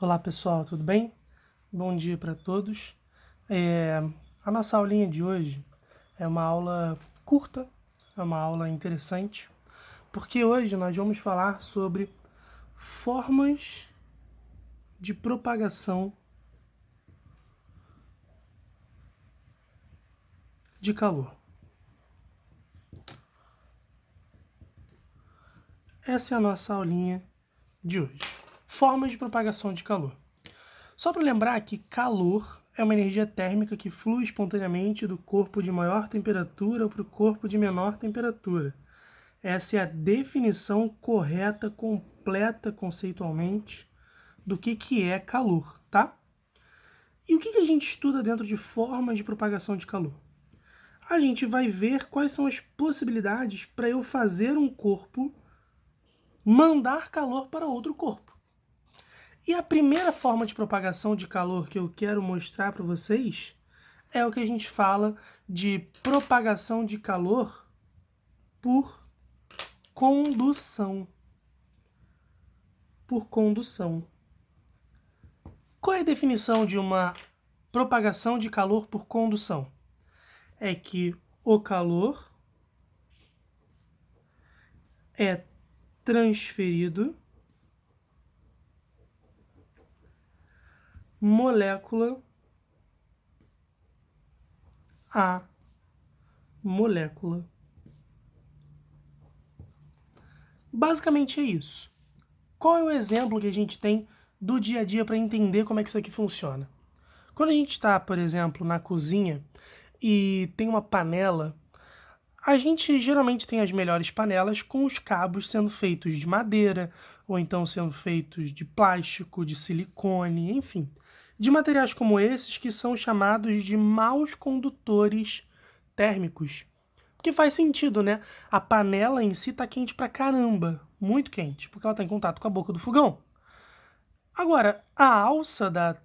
Olá pessoal, tudo bem? Bom dia para todos. A nossa aulinha de hoje é uma aula curta, é uma aula interessante, porque hoje nós vamos falar sobre formas de propagação de calor. Essa é a nossa aulinha de hoje. Formas de propagação de calor. Só para lembrar que calor é uma energia térmica que flui espontaneamente do corpo de maior temperatura para o corpo de menor temperatura. Essa é a definição correta, completa conceitualmente do que é calor, tá? E o que a gente estuda dentro de formas de propagação de calor? A gente vai ver quais são as possibilidades para eu fazer um corpo mandar calor para outro corpo. E a primeira forma de propagação de calor que eu quero mostrar para vocês é o que a gente fala de propagação de calor por condução. Por condução. Qual é a definição de uma propagação de calor por condução? É que o calor é transferido molécula a molécula. Basicamente é isso. Qual é o exemplo que a gente tem do dia a dia para entender como é que isso aqui funciona? Quando a gente está, por exemplo, na cozinha e tem uma panela, a gente geralmente tem as melhores panelas com os cabos sendo feitos de madeira, ou então sendo feitos de plástico, de silicone, enfim. De materiais como esses que são chamados de maus condutores térmicos. Que faz sentido, né? A panela em si está quente pra caramba, muito quente, porque ela está em contato com a boca do fogão. Agora, a alça da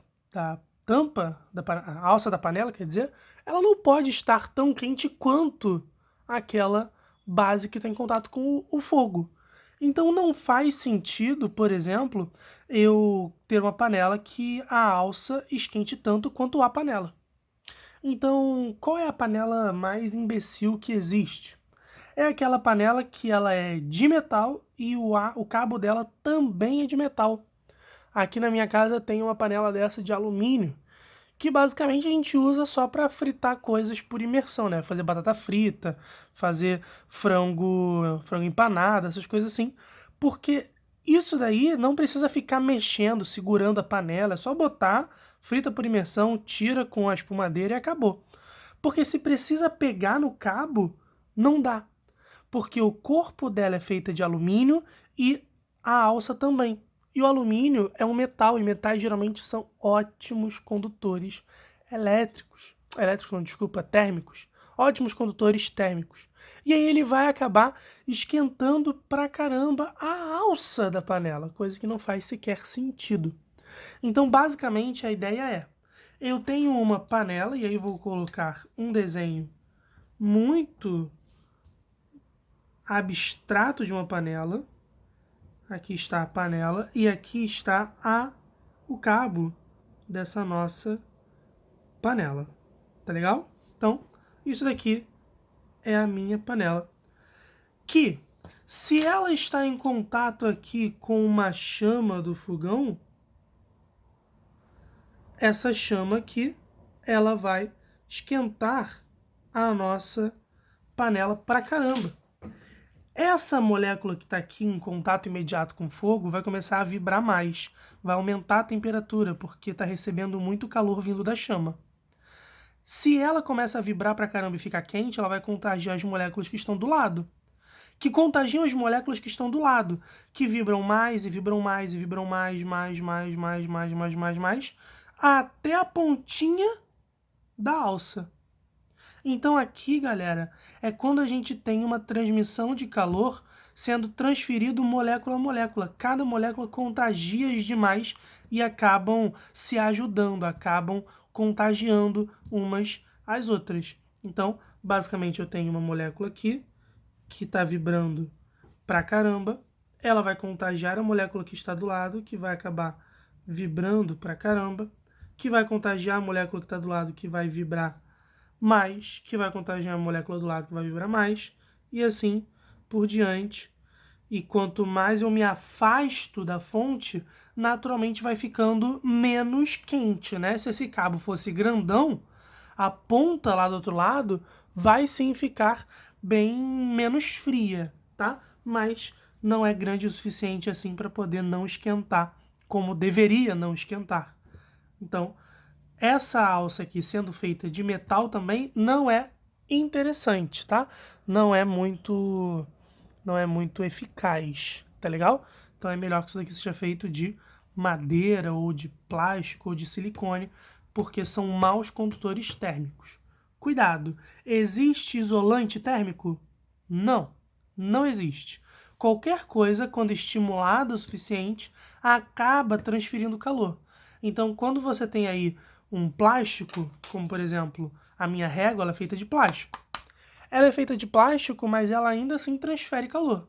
tampa, a alça da panela, quer dizer, ela não pode estar tão quente quanto aquela base que está em contato com o fogo. Então não faz sentido, por exemplo, eu ter uma panela que a alça esquente tanto quanto a panela. Então, qual é a panela mais imbecil que existe? É aquela panela que ela é de metal e o cabo dela também é de metal. Aqui na minha casa tem uma panela dessa de alumínio, que basicamente a gente usa só para fritar coisas por imersão, né? Fazer batata frita, fazer frango empanado, essas coisas assim. Porque isso daí não precisa ficar mexendo, segurando a panela, é só botar, frita por imersão, tira com a espumadeira e acabou. Porque se precisa pegar no cabo, não dá. Porque o corpo dela é feito de alumínio e a alça também. E o alumínio é um metal, e metais geralmente são ótimos condutores elétricos. Elétricos não, desculpa, térmicos. Ótimos condutores térmicos. E aí ele vai acabar esquentando pra caramba a alça da panela, coisa que não faz sequer sentido. Então, basicamente, a ideia é, eu tenho uma panela, e aí vou colocar um desenho muito abstrato de uma panela. Aqui está a panela e aqui está o cabo dessa nossa panela. Tá legal? Então, isso daqui é a minha panela. Que, se ela está em contato aqui com uma chama do fogão, essa chama aqui, ela vai esquentar a nossa panela pra caramba. Essa molécula que está aqui em contato imediato com o fogo vai começar a vibrar mais, vai aumentar a temperatura, porque está recebendo muito calor vindo da chama. Se ela começa a vibrar pra caramba e ficar quente, ela vai contagiar as moléculas que estão do lado, que contagiam as moléculas que estão do lado, que vibram mais e vibram mais e vibram mais, até a pontinha da alça. Então aqui, galera, é quando a gente tem uma transmissão de calor sendo transferido molécula a molécula. Cada molécula contagia as demais e acabam se ajudando, acabam contagiando umas às outras. Então, basicamente, eu tenho uma molécula aqui que está vibrando pra caramba. Ela vai contagiar a molécula que está do lado, que vai acabar vibrando pra caramba, que vai contagiar a molécula que está do lado, que vai vibrar mais, que vai contagiar a molécula do lado, que vai vibrar mais, e assim por diante. E quanto mais eu me afasto da fonte, naturalmente vai ficando menos quente, né? Se esse cabo fosse grandão, a ponta lá do outro lado vai sim ficar bem menos fria, tá? Mas não é grande o suficiente assim para poder não esquentar, como deveria não esquentar. Então, essa alça aqui sendo feita de metal também não é interessante, tá? Não é muito eficaz, tá legal? Então é melhor que isso daqui seja feito de madeira ou de plástico ou de silicone, porque são maus condutores térmicos. Cuidado, existe isolante térmico? Não, não existe. Qualquer coisa, quando estimulada o suficiente, acaba transferindo calor. Então, quando você tem aí um plástico, como por exemplo a minha régua, ela é feita de plástico. Ela é feita de plástico, mas ela ainda assim transfere calor.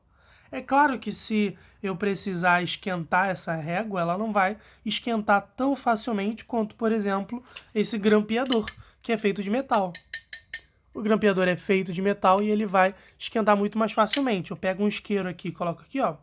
É claro que se eu precisar esquentar essa régua, ela não vai esquentar tão facilmente quanto, por exemplo, esse grampeador, que é feito de metal. O grampeador é feito de metal e ele vai esquentar muito mais facilmente. Eu pego um isqueiro aqui, coloco aqui, ó.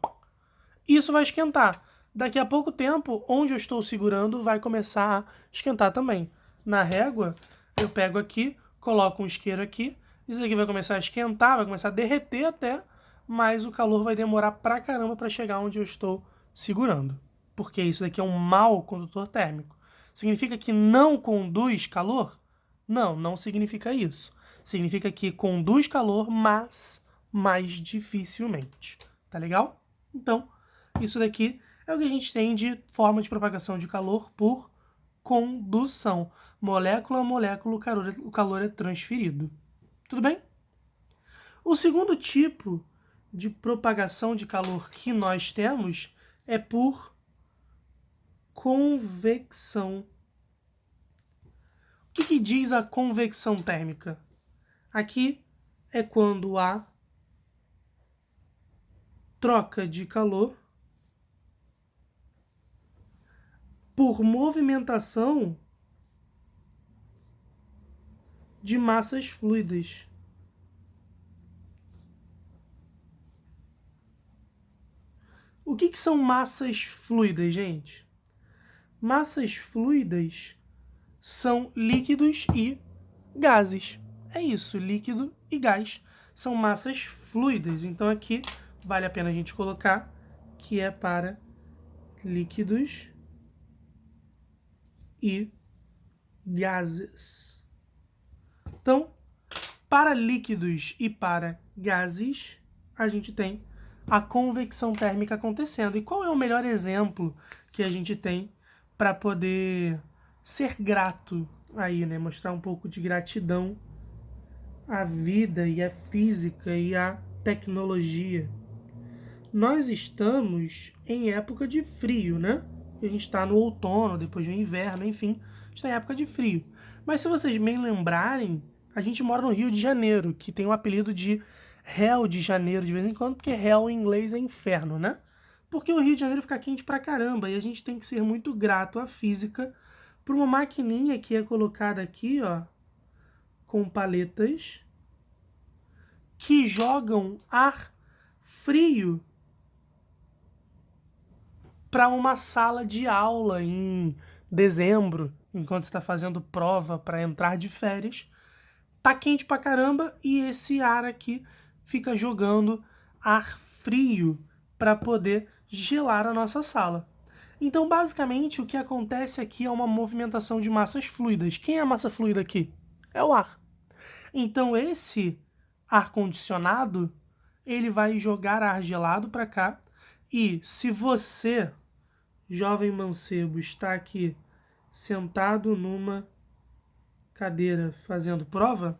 Isso vai esquentar. Daqui a pouco tempo, onde eu estou segurando, vai começar a esquentar também. Na régua, eu pego aqui, coloco um isqueiro aqui, isso aqui vai começar a esquentar, vai começar a derreter até, mas o calor vai demorar pra caramba para chegar onde eu estou segurando. Porque isso daqui é um mau condutor térmico. Significa que não conduz calor? Não, não significa isso. Significa que conduz calor, mas mais dificilmente. Tá legal? Então, isso daqui é o que a gente tem de forma de propagação de calor por condução. Molécula a molécula, o calor é transferido. Tudo bem? O segundo tipo de propagação de calor que nós temos é por convecção. O que diz a convecção térmica? Aqui é quando há troca de calor por movimentação de massas fluidas. O que são massas fluidas, gente? Massas fluidas são líquidos e gases. É isso, líquido e gás são massas fluidas. Então aqui vale a pena a gente colocar que é para líquidos e gases. Então, para líquidos e para gases, a gente tem a convecção térmica acontecendo. E qual é o melhor exemplo que a gente tem para poder ser grato aí, né? Mostrar um pouco de gratidão à vida e à física e à tecnologia. Nós estamos em época de frio, né? A gente está no outono, depois do inverno, enfim, a gente está em época de frio. Mas se vocês bem lembrarem, a gente mora no Rio de Janeiro, que tem o apelido de Hell de Janeiro de vez em quando, porque Hell em inglês é inferno, né? Porque o Rio de Janeiro fica quente pra caramba e a gente tem que ser muito grato à física por uma maquininha que é colocada aqui, ó, com paletas que jogam ar frio para uma sala de aula em dezembro, enquanto está fazendo prova para entrar de férias. Tá quente pra caramba e esse ar aqui fica jogando ar frio para poder gelar a nossa sala. Então, basicamente, o que acontece aqui é uma movimentação de massas fluidas. Quem é a massa fluida aqui? É o ar. Então, esse ar-condicionado, ele vai jogar ar gelado para cá. E se você, jovem mancebo, está aqui sentado numa cadeira fazendo prova,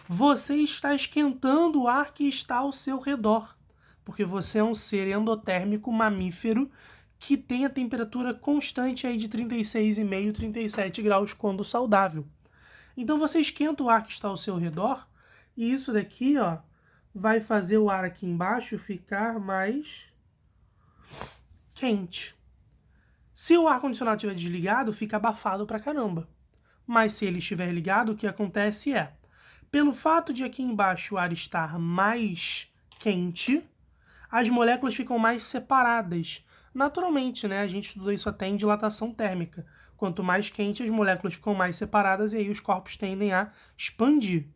você está esquentando o ar que está ao seu redor, porque você é um ser endotérmico mamífero que tem a temperatura constante aí de 36,5, 37 graus quando saudável. Então você esquenta o ar que está ao seu redor e isso daqui, ó, vai fazer o ar aqui embaixo ficar mais quente. Se o ar-condicionado estiver desligado, fica abafado pra caramba. Mas se ele estiver ligado, o que acontece é, pelo fato de aqui embaixo o ar estar mais quente, as moléculas ficam mais separadas. Naturalmente, né? A gente estudou isso até em dilatação térmica. Quanto mais quente, as moléculas ficam mais separadas e aí os corpos tendem a expandir.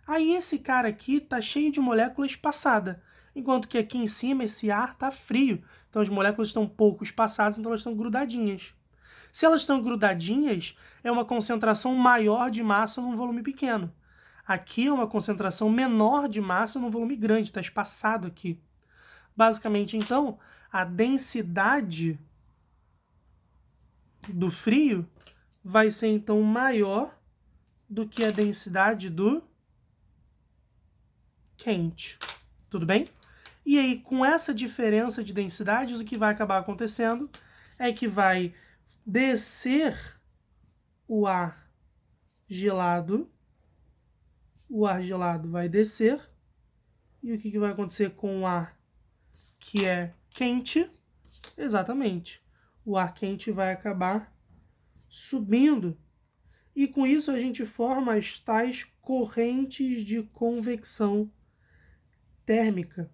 Aí esse cara aqui tá cheio de moléculas espaçadas, enquanto que aqui em cima esse ar tá frio. Então as moléculas estão pouco espaçadas, então elas estão grudadinhas. Se elas estão grudadinhas, é uma concentração maior de massa num volume pequeno. Aqui é uma concentração menor de massa num volume grande, está espaçado aqui. Basicamente, então, a densidade do frio vai ser, então, maior do que a densidade do quente. Tudo bem? E aí, com essa diferença de densidades, o que vai acabar acontecendo é que vai descer o ar gelado vai descer, e o que vai acontecer com o ar que é quente? Exatamente, o ar quente vai acabar subindo, e com isso a gente forma as tais correntes de convecção térmica,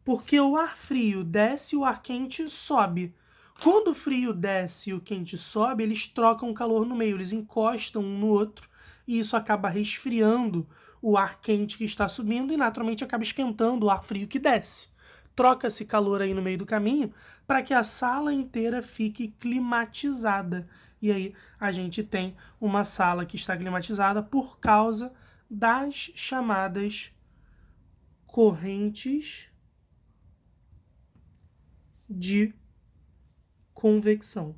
porque o ar frio desce e o ar quente sobe. Quando o frio desce e o quente sobe, eles trocam calor no meio, eles encostam um no outro, e isso acaba resfriando o ar quente que está subindo e naturalmente acaba esquentando o ar frio que desce. Troca-se calor aí no meio do caminho para que a sala inteira fique climatizada. E aí a gente tem uma sala que está climatizada por causa das chamadas correntes de convecção.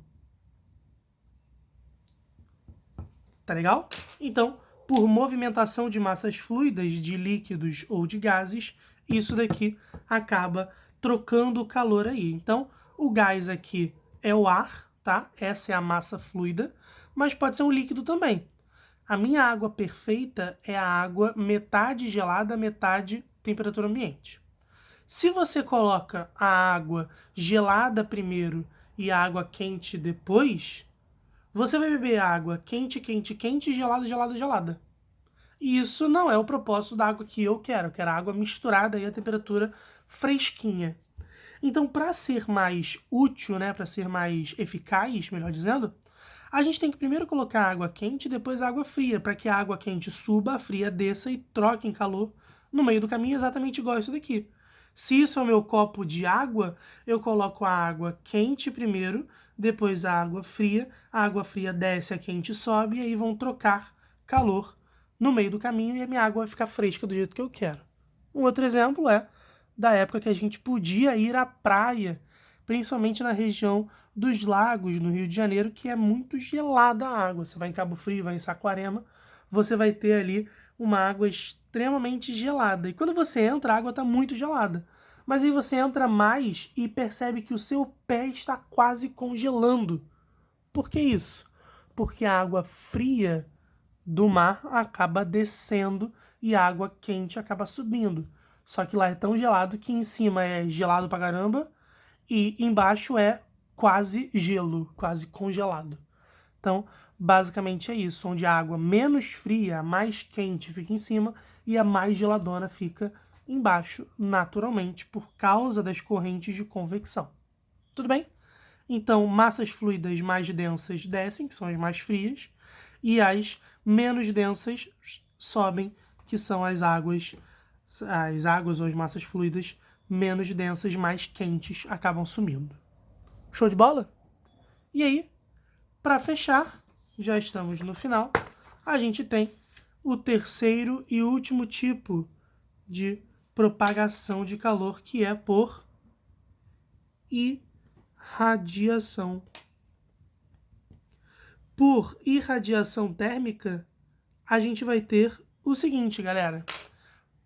Tá legal? Então, por movimentação de massas fluidas, de líquidos ou de gases, isso daqui acaba trocando o calor aí. Então, o gás aqui é o ar, tá? Essa é a massa fluida, mas pode ser um líquido também. A minha água perfeita é a água metade gelada, metade temperatura ambiente. Se você coloca a água gelada primeiro e a água quente depois, você vai beber água quente, quente, quente, gelada, gelada, gelada. E isso não é o propósito da água que eu quero. Eu quero água misturada aí a temperatura fresquinha. Então, para ser mais útil, né, para ser mais eficaz, melhor dizendo, a gente tem que primeiro colocar a água quente e depois a água fria, para que a água quente suba, a fria desça e troque em calor no meio do caminho, exatamente igual isso daqui. Se isso é o meu copo de água, eu coloco a água quente primeiro, depois a água fria desce, a quente sobe, e aí vão trocar calor no meio do caminho e a minha água vai ficar fresca do jeito que eu quero. Um outro exemplo é da época que a gente podia ir à praia, principalmente na região dos lagos, no Rio de Janeiro, que é muito gelada a água. Você vai em Cabo Frio, vai em Saquarema, você vai ter ali uma água extremamente gelada. E quando você entra, a água está muito gelada. Mas aí você entra mais e percebe que o seu pé está quase congelando. Por que isso? Porque a água fria do mar acaba descendo e a água quente acaba subindo. Só que lá é tão gelado que em cima é gelado pra caramba e embaixo é quase gelo, quase congelado. Então, basicamente é isso, onde a água menos fria, a mais quente fica em cima e a mais geladona fica embaixo, naturalmente, por causa das correntes de convecção. Tudo bem? Então, massas fluidas mais densas descem, que são as mais frias, e as menos densas sobem, que são as águas ou as massas fluidas menos densas, mais quentes, acabam sumindo. Show de bola? E aí, para fechar, já estamos no final, a gente tem o terceiro e último tipo de propagação de calor, que é por irradiação. Por irradiação térmica, a gente vai ter o seguinte, galera.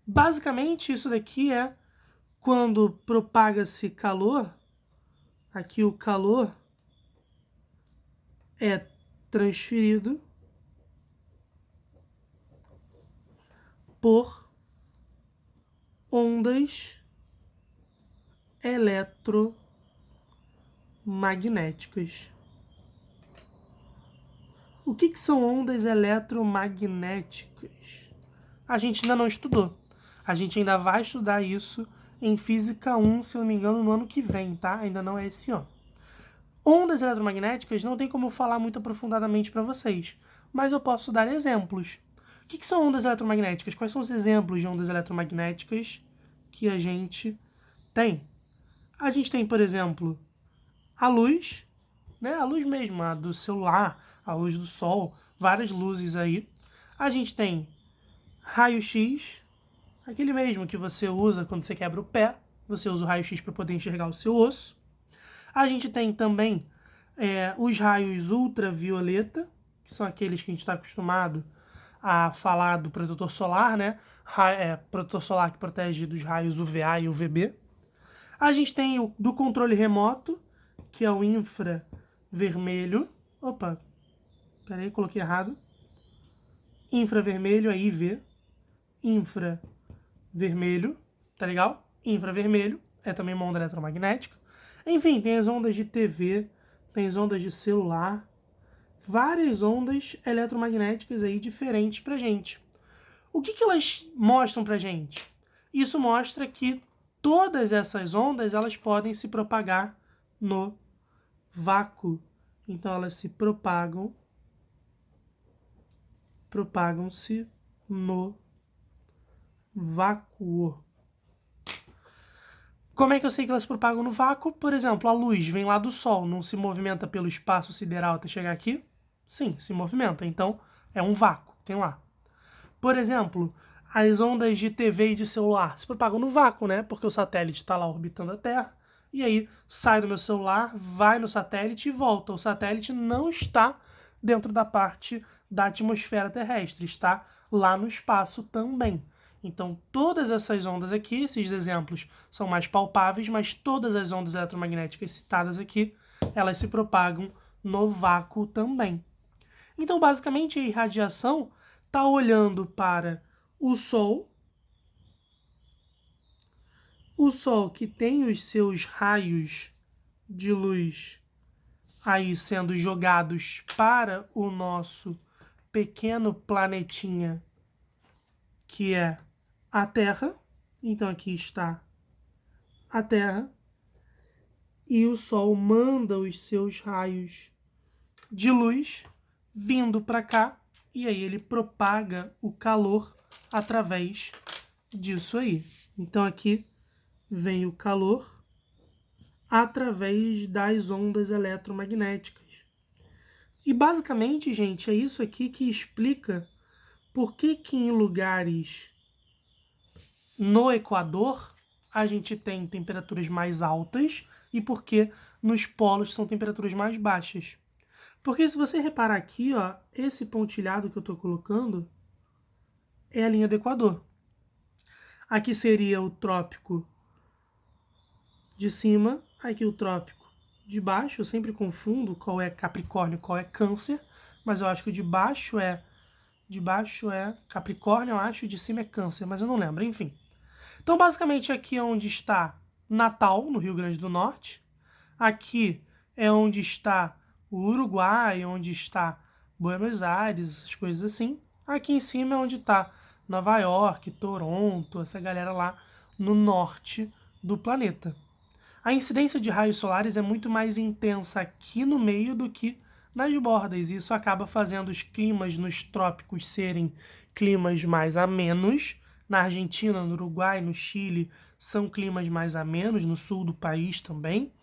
Basicamente, isso daqui é quando propaga-se calor, aqui o calor é transferido por ondas eletromagnéticas. eletromagnéticas. O que são ondas eletromagnéticas? A gente ainda não estudou. A gente ainda vai estudar isso em Física 1, se eu não me engano, no ano que vem, tá? Ainda não é esse ano. Ondas eletromagnéticas não tem como eu falar muito aprofundadamente para vocês, mas eu posso dar exemplos. O que são ondas eletromagnéticas? Quais são os exemplos de ondas eletromagnéticas que a gente tem? A gente tem, por exemplo, a luz, né? A luz mesmo, a do celular, a luz do sol, várias luzes aí. A gente tem raio-x, aquele mesmo que você usa quando você quebra o pé. Você usa o raio-x para poder enxergar o seu osso. A gente tem também os raios ultravioleta, que são aqueles que a gente está acostumado a falar do protetor solar, né? Protetor solar que protege dos raios UVA e UVB. A gente tem o do controle remoto, que é o infravermelho. Opa, peraí, coloquei errado. Infravermelho é IV. Infravermelho, tá legal? Infravermelho é também uma onda eletromagnética. Enfim, tem as ondas de TV, tem as ondas de celular, várias ondas eletromagnéticas aí diferentes pra gente. O que elas mostram pra gente? Isso mostra que todas essas ondas elas podem se propagar no vácuo. Então elas se propagam-se no vácuo. Como é que eu sei que elas se propagam no vácuo? Por exemplo, a luz vem lá do Sol, não se movimenta pelo espaço sideral até chegar aqui? Sim, se movimenta. Então, é um vácuo, tem lá. Por exemplo, as ondas de TV e de celular se propagam no vácuo, né? Porque o satélite está lá orbitando a Terra, e aí sai do meu celular, vai no satélite e volta. O satélite não está dentro da parte da atmosfera terrestre, está lá no espaço também. Então, todas essas ondas aqui, esses exemplos são mais palpáveis, mas todas as ondas eletromagnéticas citadas aqui, elas se propagam no vácuo também. Então, basicamente, a irradiação está olhando para o Sol que tem os seus raios de luz aí sendo jogados para o nosso pequeno planetinha, que é a Terra. Então aqui está a Terra. E o Sol manda os seus raios de luz vindo para cá. E aí ele propaga o calor através disso aí. Então aqui vem o calor através das ondas eletromagnéticas. E basicamente, gente, é isso aqui que explica por que em lugares no Equador a gente tem temperaturas mais altas e por que nos polos são temperaturas mais baixas. Porque se você reparar aqui, ó, esse pontilhado que eu estou colocando é a linha do Equador. Aqui seria o trópico de cima, aqui o trópico de baixo. Eu sempre confundo qual é Capricórnio e qual é Câncer, mas eu acho que o de baixo é Capricórnio, eu acho, e de cima é Câncer, mas eu não lembro, enfim. Então, basicamente, aqui é onde está Natal, no Rio Grande do Norte. Aqui é onde está o Uruguai, onde está Buenos Aires, essas coisas assim. Aqui em cima é onde está Nova York, Toronto, essa galera lá no norte do planeta. A incidência de raios solares é muito mais intensa aqui no meio do que nas bordas. E isso acaba fazendo os climas nos trópicos serem climas mais amenos. Na Argentina, no Uruguai, no Chile, são climas mais amenos, no sul do país também.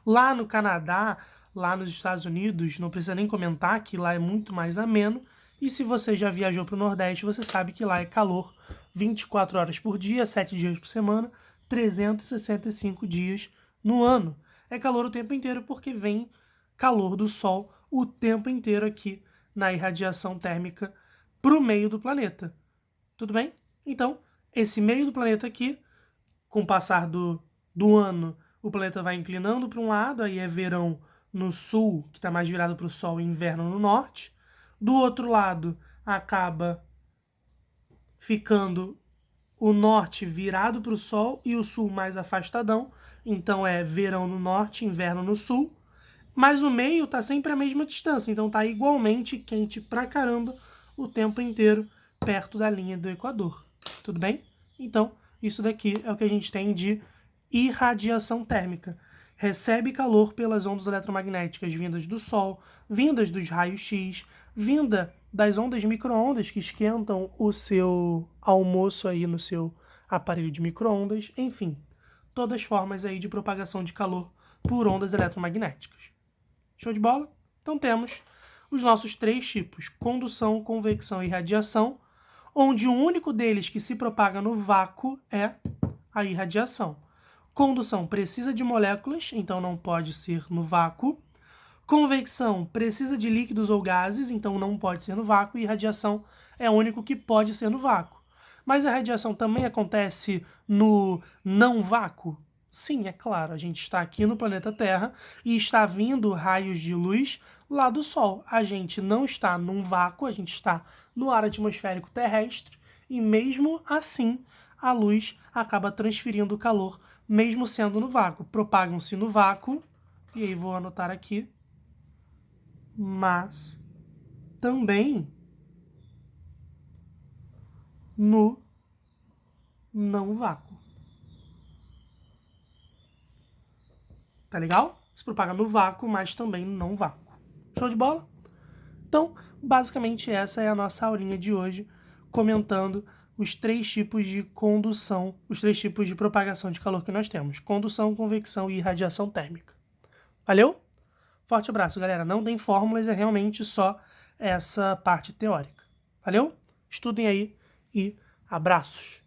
Lá no Canadá, lá nos Estados Unidos, não precisa nem comentar que lá é muito mais ameno. E se você já viajou para o Nordeste, você sabe que lá é calor 24 horas por dia, 7 dias por semana, 365 dias no ano. É calor o tempo inteiro porque vem calor do Sol o tempo inteiro aqui na irradiação térmica para o meio do planeta. Tudo bem? Então, esse meio do planeta aqui, com o passar do ano, o planeta vai inclinando para um lado, aí é verão no sul, que está mais virado para o Sol, e inverno no norte. Do outro lado, acaba ficando o norte virado para o Sol e o sul mais afastadão. Então é verão no norte, inverno no sul. mas o meio está sempre a mesma distância, então está igualmente quente pra caramba o tempo inteiro perto da linha do Equador. Tudo bem? Então, isso daqui é o que a gente tem de irradiação térmica. Recebe calor pelas ondas eletromagnéticas vindas do Sol, vindas dos raios X, vinda das ondas micro-ondas que esquentam o seu almoço aí no seu aparelho de micro-ondas, enfim, todas as formas aí de propagação de calor por ondas eletromagnéticas. Show de bola? Então temos os nossos 3 tipos, condução, convecção e radiação, onde o único deles que se propaga no vácuo é a irradiação. Condução precisa de moléculas, então não pode ser no vácuo. Convecção precisa de líquidos ou gases, então não pode ser no vácuo. E radiação é o único que pode ser no vácuo. Mas a radiação também acontece no não vácuo? Sim, é claro. A gente está aqui no planeta Terra e está vindo raios de luz lá do Sol. A gente não está num vácuo, a gente está no ar atmosférico terrestre e mesmo assim a luz acaba transferindo o calor, mesmo sendo no vácuo. Propagam-se no vácuo, e aí vou anotar aqui, mas também no não vácuo. Tá legal? Se propaga no vácuo, mas também no não vácuo. Show de bola? Então, basicamente essa é a nossa aulinha de hoje, comentando os 3 tipos de condução, os 3 tipos de propagação de calor que nós temos. Condução, convecção e radiação térmica. Valeu? Forte abraço, galera. Não tem fórmulas, é realmente só essa parte teórica. Valeu? Estudem aí e abraços.